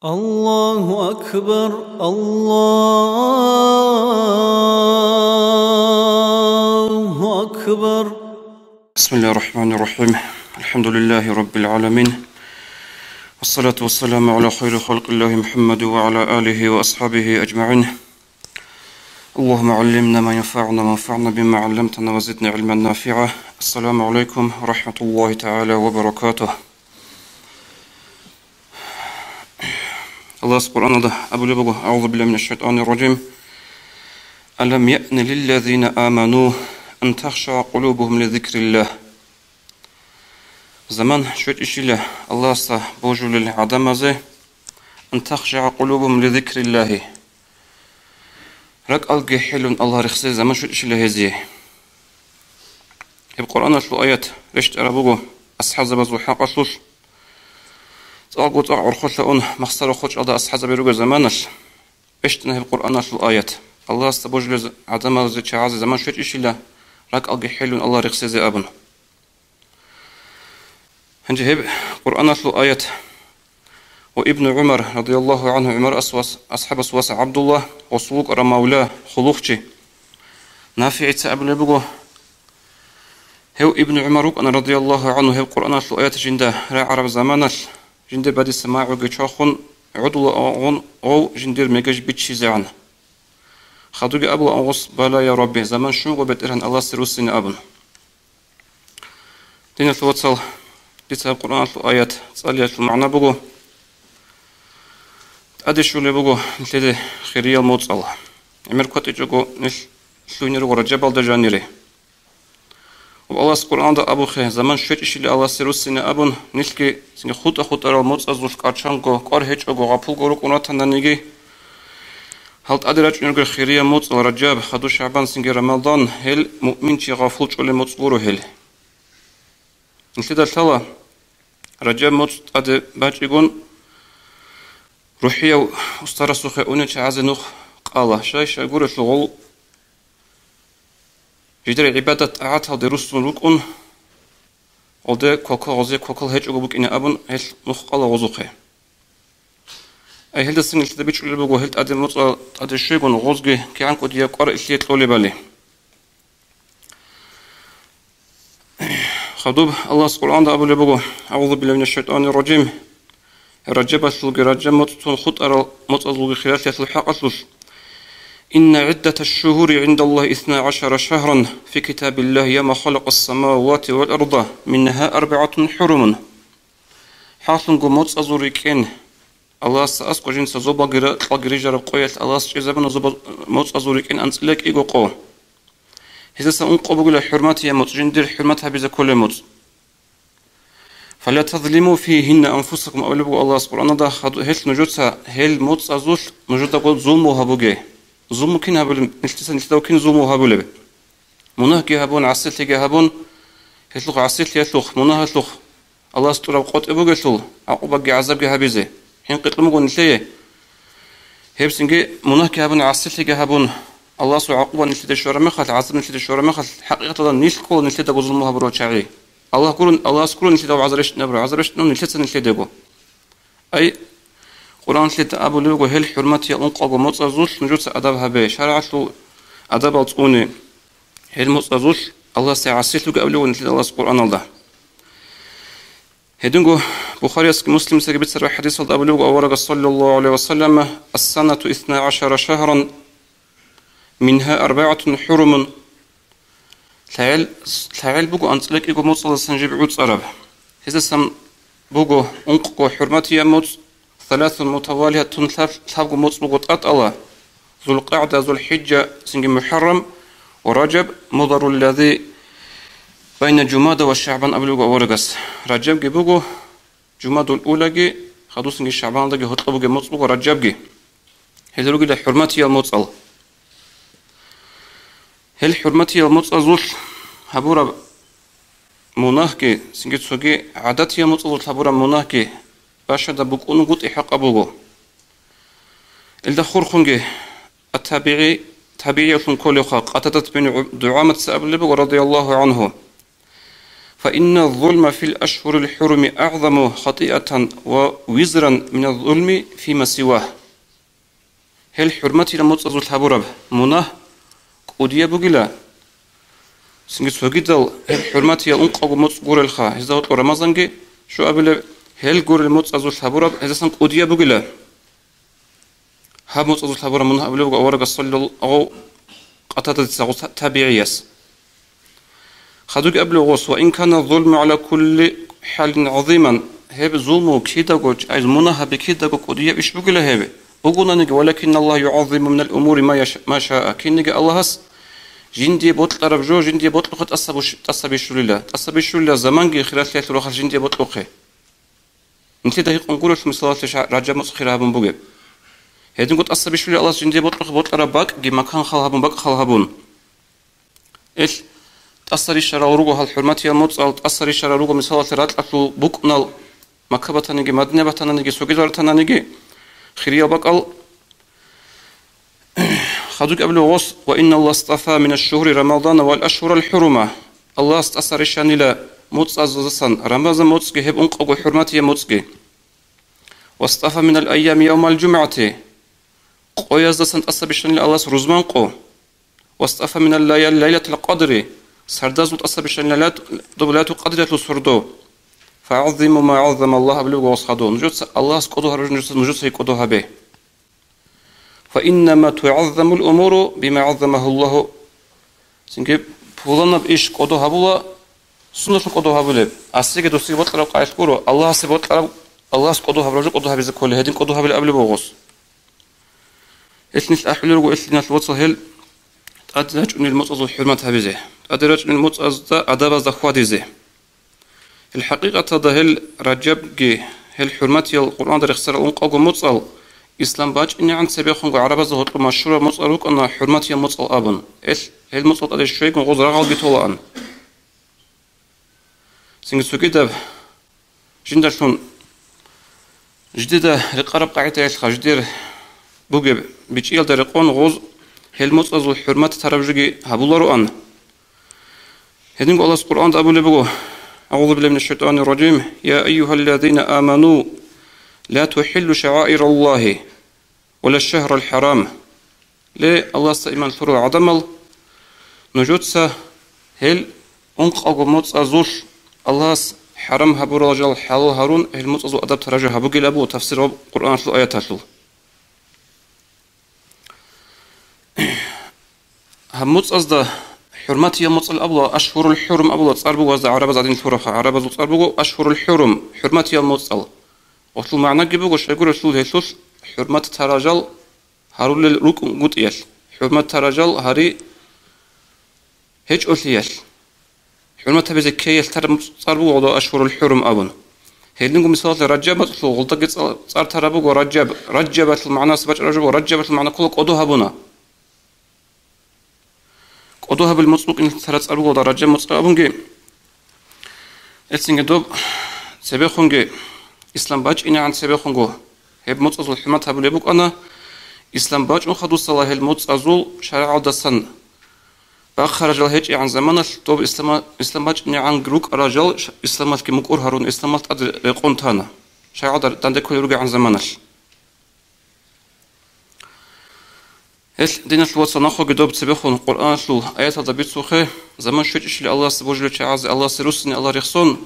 الله أكبر الله أكبر. بسم الله الرحمن الرحيم. الحمد لله رب العالمين، والصلاة والسلام على خير خلق الله محمد وعلى آله وأصحابه أجمعين. اللهم علمنا ما ينفعنا وانفعنا بما علمتنا وزدنا علما نافعا. السلام عليكم ورحمة الله تعالى وبركاته. الله سبحانه وتعالى أبو لبغو أعوذ بالله من الشيطان الرجيم. ألم يأن للذين آمنوا أن تخشع قلوبهم لذكر الله. زمان شوية إشيله الله سا بوجو للعدم زي أن تخشع قلوبهم لذكر الله. رك ألقي حلون الله رخصي زمان شوية إشيله هزي. القرآن أشلو آيات رشت أرابوغو أصحاب زبازو حاقشلوش تقول أرخوش لأون مخسر خوش أدا أصحاب بيروج زمانش بشتنه القرآن أشلو آيات الله استبوج عدم زي شعاز زمان شوية إشيله رك ألقي حلون الله رخصي زي أبن. هنجيب قرآن أشلو آيات وابن عمر رضي الله عنه عمر أصحاب أسواس عبد الله وسوق رمولاه خلوخشي نافع تأبل بقو هو ابن عمر أنا رضي الله عنه هو قرآن أشلو آيات جنده را عرب زمانش جنده بعد السماع وجشاخون عدل أو جندير مجاج بتشي زعن خدوج أبو أغص بلا يا ربي زمان شو وبترهن الله سروسين أبن دين الوصل ديت القرآن أشلو آيات صلي أشلو معنا بقو أديشوا لي بقو نتلي خيرية الموت الله عمر كوت يجوا نش شو نيرو رجبال دجانيري والله القرآن ده أبو خي زمان شوية إشي اللي الله سيروسين أبن نشكي سني خود أرى الموت أزوج كارشانكو كارهج أجو غابول غروك وناتنا نيجي هل أدرج نرجع خيرية موت رجب خدو شعبان سنجي رمضان هل مؤمن شي غافول شو اللي موت غورو هل نشيد الثلا رجب موت أد باج يقول روحية واسترسوا خيوني عازنوخ قال شايش أقول الشغل جدر عبادة أعتها درسون ركون وده كوكل غزي كوكل هيج أقولك إن أبن هيج نخ قال غزوخه أي هل السنة اللي تبيش اللي بقول هل أدم نطلع أدي شيء قن غزجي كيان كودي يقرأ إشياء تلولي بالي خدوب الله سبحانه أبو اللي بقول أعوذ بالله من الشيطان الرجيم رجب الثلج رجب متطول خطر متطول خلال الحق أصلش إن عدة الشهور عند الله 12 شهرا في كتاب الله يوم خلق السماوات والأرض منها 4 حرم حاصل قموت أزوريكين الله سأسكو جنس زوبا غريجر قويت الله سجزبنا زوبا موت أزوريكين أنسلك إيقو قو هذا سأنقو بقول حرمات يموت جندر حرماتها بذا كل موت فلا تظلموا فيهن أنفسكم أولبوا الله سبحانه وتعالى هل نجوتها هل موت أزول نجوتها قول ظلموا هبوغي ظلموا كين هبول نشتسا كين ظلموا هبول مناه كي هبون عسلت كي هبون هتلوخ عسلت يتلوخ مناه هتلوخ الله ستر وقت أبوغي شل عقوبة عذاب هبيزه حين قتلوا مقول نتليه هبسنجي مناه كي هبون عسلت كي هبون الله سو عقوبة نتليه شورا مخل عذاب نتليه شورا مخل حقيقة نيشكو نتليه ظلموا هبرو شعري الله يقول الله سكرون نتليه وعذرش نبرو عذرش نتليه نتليه أي قرآن شلت أبو لوجو هل حرمتي أنقض متصوش نجوت أدبها به شرعته أدب الصوني هل متصوش الله سيعسيت لوجو أولو نتلي الله سبحانه الله هدونجو بخاري مسلم سجبت سر حديث أبو لوجو أورج صلى الله عليه وسلم السنة 12 شهرا منها 4 حرم تعال بوجو أنتلك إيجو متصل سنجيب عود صرب هذا سم بوجو أنقض حرمتي يموت 3 متوالية تلحق مطلقات الله ذو القعدة ذو الحجة سنج محرم ورجب مضر الذي بين جمادة والشعبان أبلغ ورقص رجب جبوجو جمادة الأولى جي خدو سنج الشعبان ده هطلبوا جي مطلق ورجب جي هل رجل حرمتي المطل هل حرمتي المطل ذوش هبورا مناهكي سنج تسوجي عادتي المطل هبورا مناهكي باشا دا بقون قط إحق أبوغو الدخور خنجي التابعي تابعي كل خلق أتت بن دعامة سأبلبغ رضي الله عنه فإن الظلم في الأشهر الحرم أعظم خطيئة ووزرا من الظلم فيما سواه. هل حرمتي لموت أزول حبورب مناه قودية بقلا سنجد سوغيدل هل حرمتي أنقاق موت قور الخا هذا هو رمضان شو قبل هل قور الموت أزول حبورب هذا سن قودية بقلا هاب موت أزول حبورب مناه قبل ورق الصل أو قطعة تابعيس خدوك قبل غوص وإن كان الظلم على كل حال عظيما هب ظلمه كيدا قوج أي مناه بكيدا قودية إيش بقلا هب وقلنا ولكن الله يعظم من الأمور ما شاء كي الله هس جندي بطل ربجو جندي بطل قد تصبي شو لله زمان خلال ثلاث روح جندي بطل خي انت ده نقول في مثال رجع مسخرها بن بوجب هذين قد تصبي شو لله الله جندي بطل ربك جي مكان خلها بن بق خلها بن ايش تأثر الشرع وروجو هالحرمات يا موت أو تأثر الشرع وروجو مثال ثلاث أكل بقنا مكبة نجي مدنية نجي سوقي نجي خيرية بقال خدوك قبل غص وإن الله اصطفى من الشهور رمضان والأشهر الحرمة الله استأثر الشان لا موت أزوزسان رمضان موتسكي هب أنقو حرماتي موتسكي واصطفى من الأيام يوم الجمعة قويزدسان تأثر الشان الله رزمان قو واصطفى من الليالي ليلة القدر سرداز تأثر الشان ليلة قدر سردو فعظم ما عظم الله قبل غص خدو نجوت الله سقطوها نجوت سيقطوها به فإنما تعظم الأمور بما عظمه الله سنجيب فلان بإيش قدوها بولا سنة قدوها بولا أسيك دوسي بطل قاعد كورو الله سبطل الله سقدوها برجع قدوها بذكول هدين قدوها بالقبل بوغوس إثني أحلل وإثني الوصل هل أدرج أن المطأز الحرمة هبزه أدرج أن المطأز أدب زخوادزه الحقيقة ده هل رجب جه هل حرمتي القرآن در اخسر أنقاق مطأل إسلام باج إني عن سبيخون عربة زهط مشهورة مطألوك أن حرمتي مطأل أبن هل مطأل أدي الشيء غوز رغل بطولة أن سنجسو كده جندشون جديدة رقارب قاعدة يلخا جدير بوغب بيجيل درقون غوز هل مطأل الحرمات تربجي هبولارو أن هدين الله القرآن ده أبو لبغو أعوذ بالله من الشيطان الرجيم يا أيها الذين آمنوا لا تحل شعائر الله ولا الشهر الحرام ليه الله سيمان فرو عدمل نجوتسا هل أنقاق موت أزوش الله حرام هبو رجال حلال هارون هل موت أزو أدب ترجع هبو قيل أبو تفسير القرآن شلو آيات هشلو هم موت أزدا حرماتي يا موت الأبلا أشهر الحرم أبلا تصاربو وزا عربة زادين الفرخة عربة زو تصاربو أشهر الحرم حرماتي يا موت أل وصل معنى جيبو شيقول رسول هيسوس حرمات تراجل هارول الركن قد يش حرمات تراجل هاري هيج أوليش حرمات بزي كيس تصاربو وضع أشهر الحرم أبن هيدنكم مثال رجب مثل غلطة صار ترابو رجبت المعنى سبج رجب ورجبت المعنى كل قدوها بنا قدوها بالمطلق إن ثلاث أربع وضع رجب مطلق أبنجي إلسنج دوب سبيخونجي إسلام باج إني عن سبيخونجو هب مطلق الحمات هبو لبوك أنا إسلام باج أخذوا صلاة المطلق شرع دسن بخرج الهج عن زمان الطب إسلام باج إني عن جروك رجال إسلامات كمكور هارون إسلامات أدر قنتانا شرع دندك يرجع عن زمانش هل دين الوصل ناخو جدوب تبيخون القرآن شلو آيات هذا بيتسوخه زمان شويش اللي الله سبوجله تعز الله سروسني الله رخصون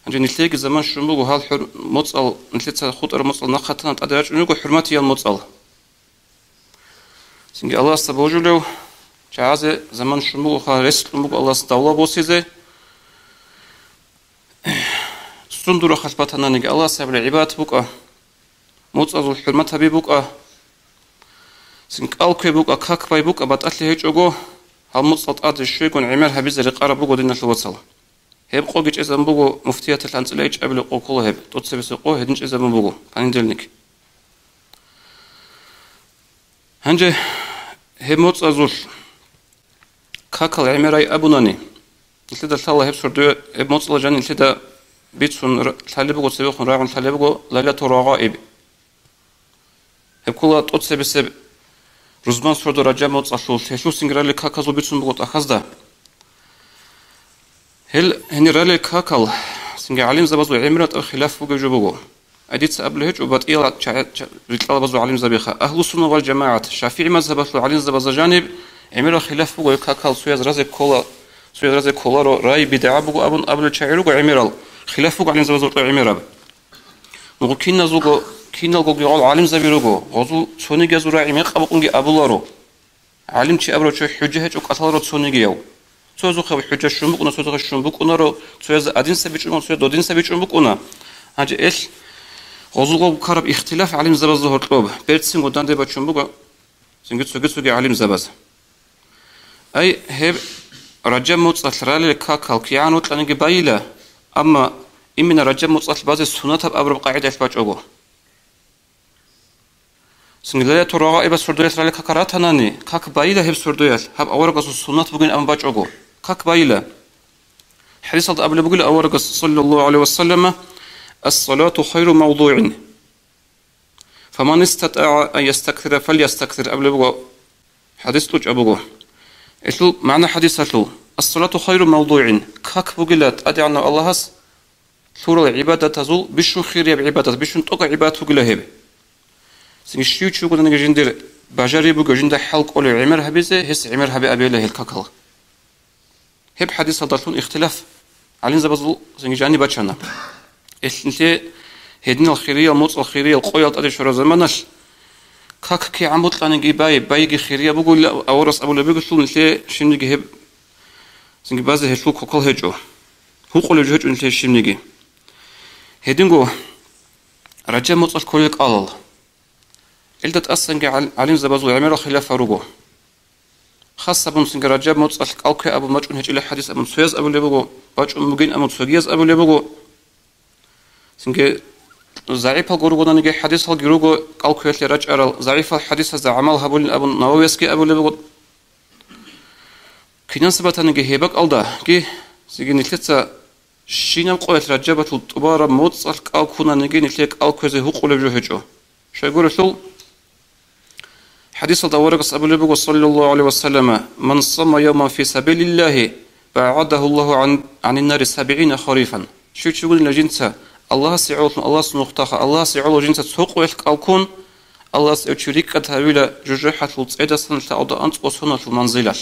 عندي نتلاقي زمان شنبو هال مطل نتلاقي خطر مطل نقطة أدرج نقول حرمتي المطل سنجي الله سبوجله تعز زمان شنبو هال رسل نبو الله استولى بوسيزه سندرو خلبتنا نجي الله سبب العباد بقى مطل حرمتها ببقى سنقال كي بوك أكاك باي بوك أبات أتلي هيج أغو هالمصط آد الشيكون عمالها بيزا لقارة بوكو دينا الوصل هيب قوغيج إذا بوكو مفتيات الانسل هيج أبلي قوكو هيب توتسي بسيقو هيدنج إذا بوكو فانين دلنك هنجي هيب موت أزول كاكال عماراي أبوناني نتلدا الثالة هيب سردو هيب موت أزول جاني نتلدا بيتسون الثالي بوكو سيبوخون راعون الثالي بوكو ليلة رغائب هيب كولا توتسي بسيب رزمان سردو رجع موت أصول هشو سنجرالي كاكازو بيتسون بقول أخذ ده هل هني رالي كاكل سنجي علم زبزو عمرت الخلاف فوق جبوجو أديت قبل هيك وبات إيلا رجال بزو علم زبيخة أهل السنة والجماعة شافعي مذهب علم زبز جانب عمر خلاف فوق كاكل سويز رازي كولا راي بدعة بوجو أبن قبل شاعرو عمر خلاف فوق علم زبزو عمر نقول كنا زوجو كنا قول علم زبيروجو غزو سوني جزو راعي ميق أبقونجي أبولارو علم شيء أبرو شو حجة هيك وقتلارو سوني جيو سوزو خب حجة شنبك ونا سوزو شنبك ونا رو سوز أدين سبيشون سوز دودين سبيشون بك ونا هذا إيش غزو كارب اختلاف علم زبز هرطلوب بيرتسين قدام ده بتشنبك سنجت سوجي علم زبز أي هب رجم متصل كاكل كيانو تلانجي بايلة أما إمنا رجم متصل بعض السنة أبرو قاعدة باجوجو سنجلية تراغا إبا سردويات رالي كاكارات هناني كاك بايلة هب سردويات هب أورغس السنة بقين أم باجوجو كاك بايلة حديث أبو بقول أورغس صلى الله عليه وسلم الصلاة خير موضوع فمن استطاع أن يستكثر فليستكثر أبو بقول حديث لوج أبو إيشلو معنى حديث أتلو الصلاة خير موضوع كاك بقولات أدي عنا الله هس ثورة عبادة تزول بشون خير بعبادة بشون توقع عبادة بقول هب سنشيو شو قلنا نجندر بجاري بقول جند حلق أولي عمر هبيزه هس عمر هبي أبي له الكاكل هب حديث هذا اختلاف علين زبزل سنجاني بتشنا إنت هدنا الخيرية الموت الخيرية القوية تأتي شر زمانش كاك كي عمود لنا جي باي خيرية بقول أورس أبو لبيك شو إنت شنيجي هب سنجي بازه هشلو كوكل هجو هو قول جهج إنت شنيجي هدينجو رجع موت الكل قال إلتت أصلاً علين زبزل عمر خلاف روجو خاصة بمسنج رجع موت الكل أبو مجون هج إلى حديث أبو سويز أبو لبيجو باج مجين أبو سويز أبو لبيجو سنجي ضعيف الجروجو نيجي حديث الجروجو قالكويت لرجع ضعيف الحديث هذا عمل هبول أبو نوويسكي أبو لبيجو كنا سبتنا نيجي هبك ألدا كي سيجي نتلتا شينام قويت رجع بتوبارا موت الكل نيجي نتلك قالكويت هو قول بجوهجو شو يقول شو حديث الدورقس أبو لبيجو صلى الله عليه وسلم من صام يوما في سبيل الله بعده الله عن النار 70 خريفا شو تقول لجنسه الله سيعول الله سنختخ الله سيعول جنسة سوق والكون الله سيشريك تهويل جرحة الصيد سنة تعود أنت وصنة المنزلة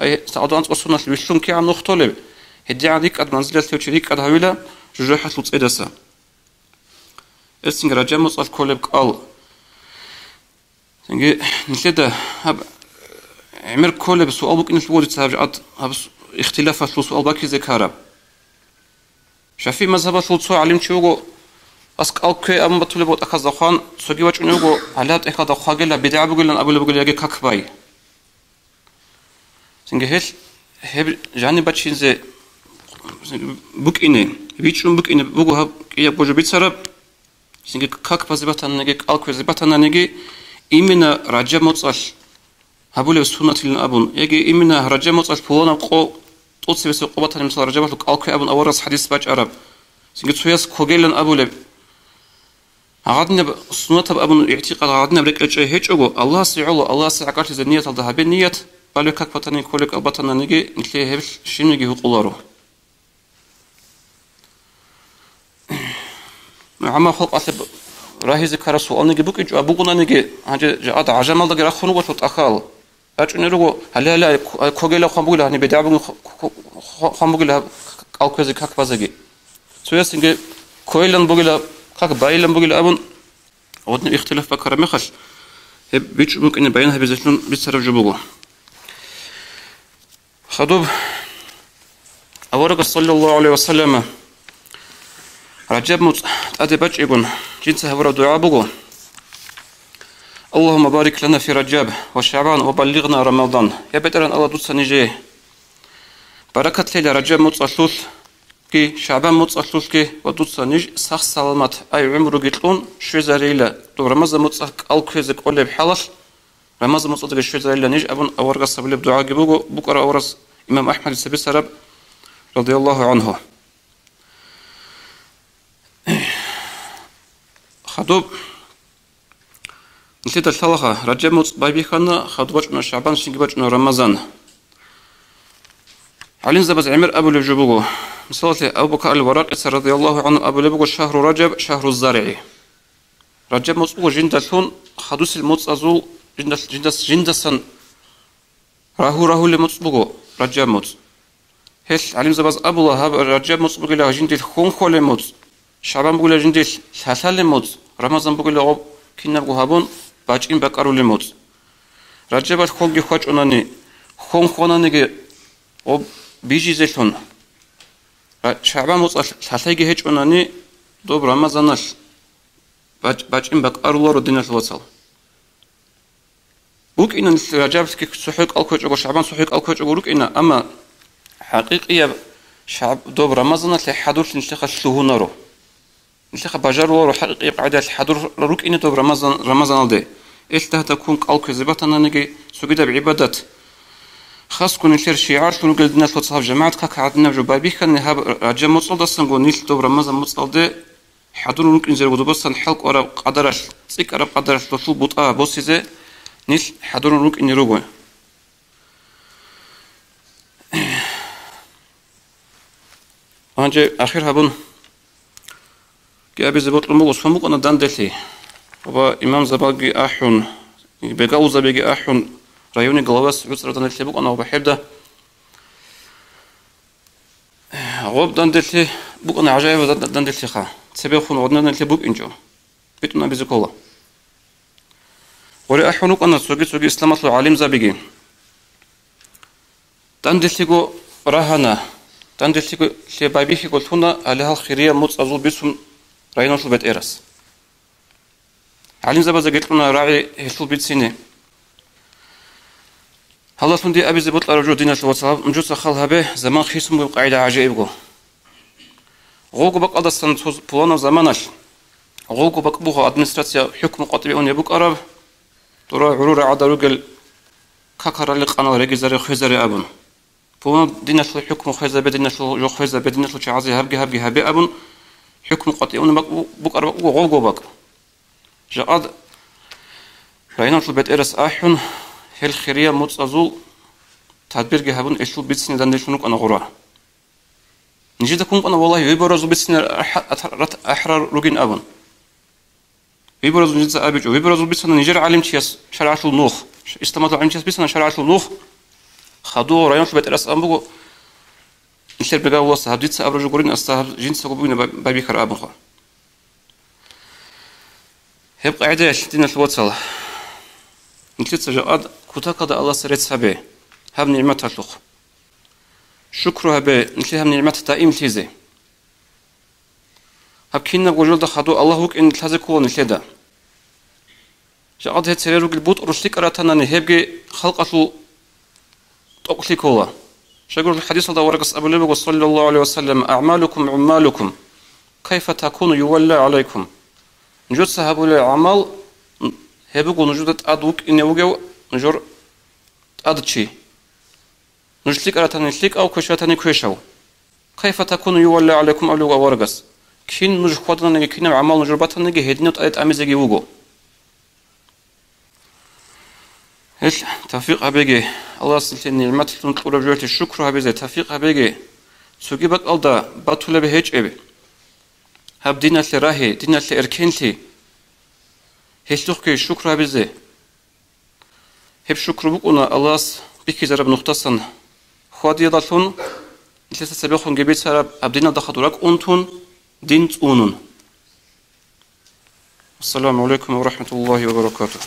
أي تعود أنت وصنة الوشلون كي عن نختلب هدي عليك المنزلة سيشريك تهويل جرحة الصيد سنة السنجرة جمس الكولب قال سنجي نسيده هب عمر كولب سؤال بك نسبوه تسابجات هب اختلاف السؤال باكي ذكره شافي مذهب الثلث علم شوقو أسك أوكي أم بطلبوت أخذ خان سوي وجه نوقو علات أخذ خاجلا بدع بقول أن أقول بقول يجي ككباي سنجهش هب جاني بتشين زي بوك إني بيتشون بوك إني بوجو هب يا بوجو بيتسرب سنج كك بزبطان نجي أوكي زبطان نجي إمنا رجع متصل هبول السنة للأبون يجي إمنا رجع متصل فلان قو توصي بس قبضة مثل رجبت لك أوكي أبن أورس حديث باج عرب سنجت سويس كوجيلن أبو لب عادنا سنة أبن اعتقاد عادنا بريك هيج أبو الله سيعلو الله سيعقلت النية الذهبية النية بالو كك بطني كولك أبطنا نجي نتلي هبش شين نجي هو قلارو عما خلق أسب راهي ذكر سؤال نجي بوك إجوا بوقنا نجي هذا جاد عجمال دقيقة خنو وشوت أخال أجنرو هلا كوجيلا خمبولا يعني بدعوا خمبولا أو كذا كك بزاجي سويس إنك كويلن بقولا كك بايلن بقولا أبون ودنا اختلاف بكرة مخش بيش ممكن نبينها بزشلون بيتصرف جبوه خدوب أورق صلى الله عليه وسلم رجب مت أدبج يقول جنسه ورا دعاء بقول اللهم بارك لنا في رجب وشعبان وبلغنا رمضان يا بدران الله دوتس نجي بركة ليلة رجب متصلوش كي شعبان متصلوش كي ودوتس نج سخ سلامات أي عمره قتلون شو زريلة دو رمضان متصل الكوزك ولا بحلش رمضان متصل شو زريلة نج أبون أورق الصبل بدعاء جبوجو بكرة أورس إمام أحمد السبي سرب رضي الله عنه خدوب نسيت الثلاثة رجب مت بايبي خنا خدوج من شعبان شنجبج من رمضان علين زبز عمر أبو لبجبوغو مثلا أبو بكر الوراق رضي الله عنه أبو لبجبوغو شهر رجب شهر الزرع رجب مصبوغ جندسون خدوس المصازو جندسن راهو اللي مصبوغو رجب مص هس علم زبز أبو الله رجب مصبوغ له جندس خون خول مص شعبان بقول جندس ساسال مص رمضان بقول له كنا بقول باجين بكارو لمص رجب خون خواج أناني خون خوناني أو بيجي زيتون شعبان مص ساسيجي هج أناني دوب رمضانش باجين بكارو لورو ديناس وصل وك إن رجبسك سحيق ألكوج أو شعبان سحيق ألكوج أو وك إن أما حقيقية شعب دوب رمضان لحضور نشتغل شهونارو نشتغل بجار ورو حقيقية بعد حضور روك إن دوب رمضان ده إيش ده تكون قلق زبطنا نجي سجدة بعبادات خاص كون نشر شعار شنو قلت الناس وتصحاب جماعة كك عدنا جبابي كان هاب رجال مصل ده سنقول نيل دوب رمضان مصل ده حضور ممكن زي ودو بس الحلق ورا قدرش تسيك ورا قدرش لشو بطاء بوسي زي نيل حضور روك إني روبه وانجي آخر هابون كي أبي زبط الموغ وصفموك أنا داندلي وبا إمام زباقي أحون بيقاو زباقي أحون رايوني قلواس عسرة داندلي بوك أنا وبحب ده غوب داندلي بوك أنا عجائب داندلي خا تسبيل خون غدنا داندلي بوك إنجو بيتنا أبي زكولا وري أحونوك أنا سوغي إسلامات العالم زباقي داندلي قو راهنا تندلتي لبابيخي قلت هنا عليها الخيرية موت أزول بيسهم راينا شو بيت إيرس علم زبازة قلت لنا راعي هشل بيت سيني هلا سندي أبي زبط الرجو دينا شو وصل مجوز خالها به زمان خيسم بالقاعدة عجائبه غوغو بق أدا سن بلانا زمانش غوغو بق بوها أدمنستراتيا حكم قاطبيون يبوك أرب ترى عرور عدا رجل كاكرا لقنا رجل زري خزري أبن فما دينا شو حكم خيزة بدينا شو جو خيزة بدينا شو شعازي هبجي أبن حكم قطعون بق أرب غوغو بق جاد راينا شو بيت إرس أحون هل خيرية متصل تدبير جهبون إيشو بيتسني دندشونك أنا غرا نجد كونك أنا والله يبرزوا بيتسني أحرار روجين أبن يبرزوا نجد أبيجو يبرزوا بيتسني نجر علم تياس شرع شو نوخ استمدوا علم تياس بيتسني شرع شو نوخ خدوه راينا شو بيت إرس أمبو نشر بجاو وصل هبديت سأبرجو قرين أستهب جنس قبوين بابيكر أبن خا هبقى عدة شتينا شو وصل نكتب سجاد كتاكد الله سرت سبه هم نعمة تلوخ شكرها به نكتب هم نعمة تائم تيزه هب كنا وجود خدو الله وك إن تلازك هو نكتب جاد هت سريرو البوت رشلك أراتنا نهبج خلقه تقلك هو شجر الحديث هذا ورقص أبو لبق صلى الله عليه وسلم أعمالكم عمالكم كيف تكون يولى عليكم نجد سهبوا الأعمال هبقوا نجد أدوك إن وجو نجر أدشي نجلك أراتني نجلك أو كشاتني كشوا كيف تكون يولى عليكم أولو ورقص كين نجح خدنا نجي كين عمال نجربتنا نجي هدني وتأيت أمزجي وجو هش توفيق أبيجي الله سلتني نعمة تنطور بجوة الشكر أبيجي توفيق أبيجي سوجبك ألدا بطل بهج أبي هب دينا لراهي دينا لإركنتي هشلوك الشكر أبيجي هب شكر بقولنا الله بيك زرب نقطة خادي ضلون لسه سبيخون جبيت سرب أبدينا دخدورك أنتون دين تونون السلام عليكم ورحمة الله وبركاته